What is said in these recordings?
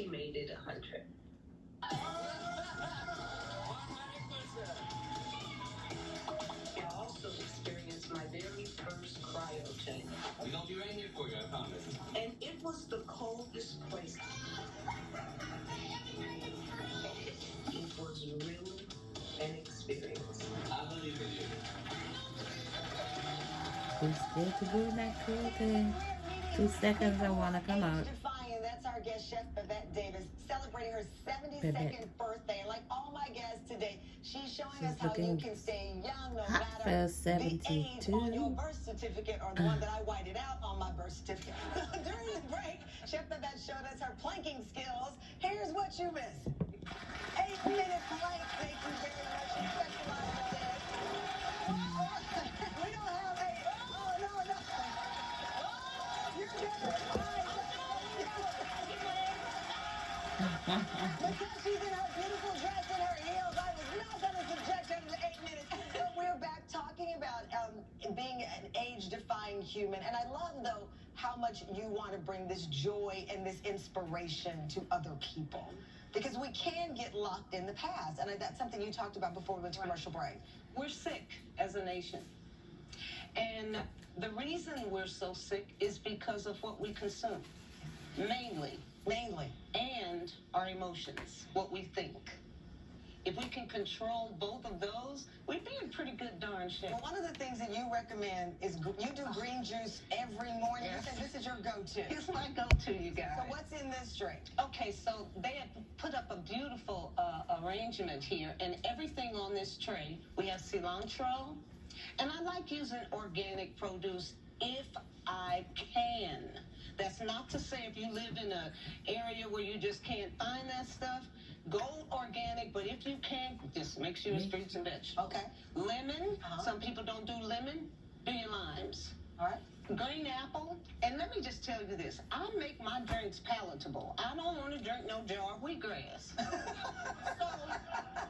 she made it 100. I also experienced my very first cryo chamber. We're gonna be right here for you, I promise. And it was the coldest place. It was really an experience. I believe in you. We're still to do that cool thing. 2 seconds, I want to come out. That's our guest chef, Babette Davis, celebrating her 72nd birthday. And like all my guests today, she's showing us how you can stay young no matter the age on your birth certificate or the one that I whited out on my birth certificate. So during the break, Chef Babette showed us her planking skills. Here's what you missed. 8-minute plank. Thank you very much. You specialize in this. We don't have a... Oh, no. You're never fine. Because she's in her beautiful dress and her heels, I was not going to subject her to 8 minutes. So we're back talking about being an age-defying human. And I love, though, how much you want to bring this joy and this inspiration to other people. Because we can get locked in the past. And that's something you talked about before we went to commercial break. We're sick as a nation. And the reason we're so sick is because of what we consume. Mainly. And our emotions, what we think. If we can control both of those, we'd be in pretty good darn shape. Well, one of the things that you recommend is you do green juice every morning. Yes. You said this is your go-to. It's my go-to, you guys. So what's in this drink? Okay, so they have put up a beautiful arrangement here, and everything on this tray, we have cilantro, and I like using organic produce if I can. That's not to say if you live in an area where you just can't find that stuff, go organic, but if you can, just make sure it's fruits and vegetables. Okay. Lemon, some people don't do lemon, do your limes. All right. Green apple, and let me just tell you this, I make my drinks palatable. I don't want to drink no jar of wheatgrass. So,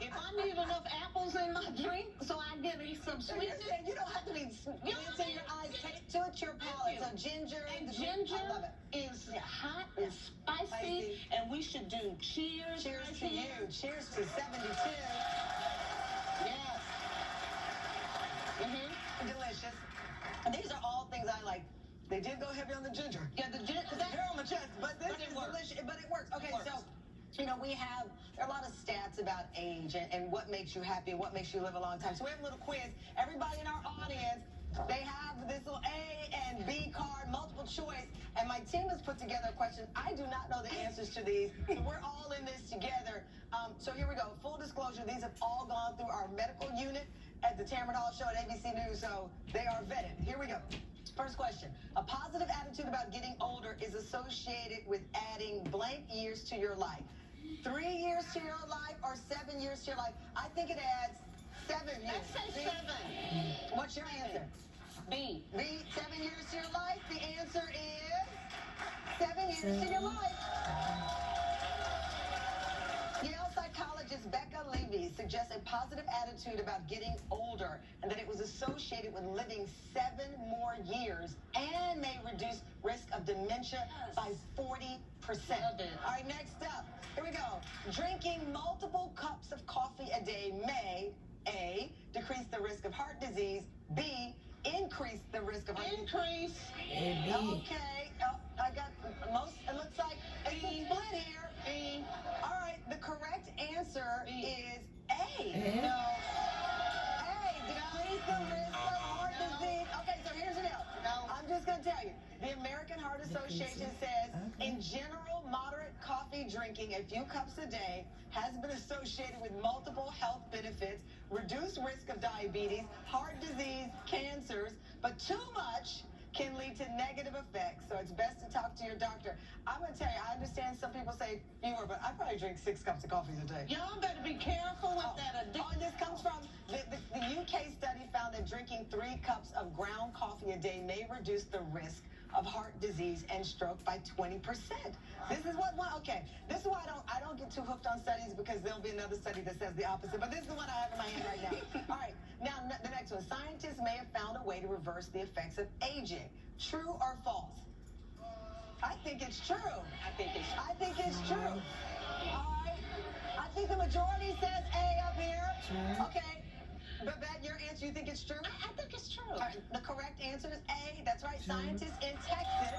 if I need enough apples in my drink, so I get some sweetness. You don't have to be glancing your eyes. Take to it your palate. So ginger. And ginger I love it. is hot and spicy, and we should do cheers. Cheers to you. Cheers to 72. Yes. Delicious. And these are all things I like. They did go heavy on the ginger. Yeah, the ginger. Hair on my chest, but this is works. delicious. But it works. Okay, It works. so there are a lot of stats about age and what makes you happy and what makes you live a long time. So we have a little quiz. Everybody in our audience, they have this little A and B card, multiple choice, and my team has put together a question. I do not know the answers to these, so we're all in this together. So here we go. Full disclosure, these have all gone through our medical unit at the Tamron Hall Show at ABC News, so they are vetted. Here we go. First question. A positive attitude about getting older is associated with adding blank years to your life. 3 years to your life or 7 years to your life? I think it adds 7 years. Let's say 7. What's your answer? B. B, 7 years to your life. The answer is 7 years to your life. Yale psychologist Becca Levy suggests a positive attitude about getting older and that it was associated with living 7 more years and may reduce risk of dementia by 40%. Love it. All right, next up. Here we go. Drinking multiple cups of coffee a day may, A, decrease the risk of heart disease, B, increase the risk of heart disease. Increase. Okay. I got most, it looks like it's a split here. B. All right, the correct answer is A. No. A, decrease the risk of heart disease. Okay, so here's the deal. I'm just going to tell you. The American Heart Association says, in general, moderate coffee drinking a few cups a day has been associated with multiple health benefits, reduced risk of diabetes, heart disease, cancers, but too much can lead to negative effects, so it's best to talk to your doctor. I'm going to tell you, I understand some people say fewer, but I probably drink 6 cups of coffee a day. Y'all better be careful with that addiction. Oh, and this comes from the UK study found that drinking 3 cups of ground coffee a day may reduce the risk of heart disease and stroke by 20%. This is what this is why I don't get too hooked on studies, because there'll be another study that says the opposite. But this is the one I have in my hand right now. All right, now the next one. Scientists may have found a way to reverse the effects of aging. True or false? I think it's true. I think it's I think it's true. All right. I think the majority says A up here. True. Okay. Babette, your answer, you think it's true? I think it's true. All right, the correct answer is A. That's right. True. Scientists in Texas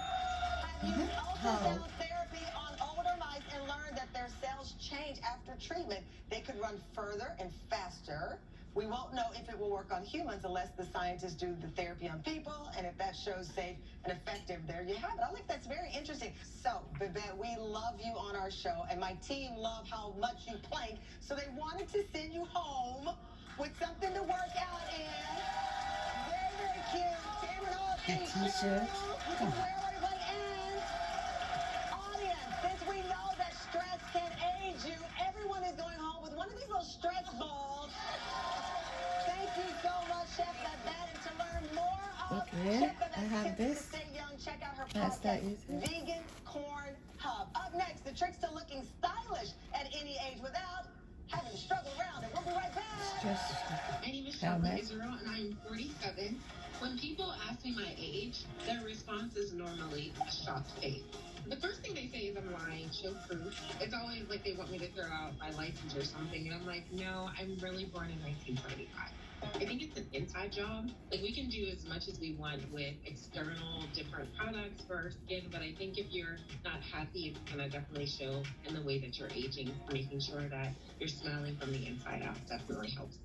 have used ultrasound therapy on older mice and learned that their cells change after treatment. They could run further and faster. We won't know if it will work on humans unless the scientists do the therapy on people, and if that shows safe and effective, there you have it. I think that's very interesting. So, Babette, we love you on our show, and my team love how much you plank, so they wanted to send you home with something to work out in. Very, very cute. Cameron Hall, A t-shirt. you can wear whatever it ends. Audience, since we know that stress can age you, everyone is going home with one of these little stress balls. Thank you so much, Chef Babette. And to learn more of Okay, Chef Babette's I have tips this. to stay young, check out her Can I start podcast, using it? Vegan Corn Hub. Up next, the tricks to looking stylish at any age without having to struggle around. And we'll be right back. Just My name is How Shelby much? Israel, and I'm 47. When people ask me my age, their response is normally a shocked face. The first thing they say is I'm lying, show proof. It's always like they want me to throw out my license or something, and I'm like, no, I'm really born in 1975. I think it's an inside job. Like, we can do as much as we want with external different products for our skin, but I think if you're not happy, it's gonna definitely show in the way that you're aging. Making sure that you're smiling from the inside out definitely helps.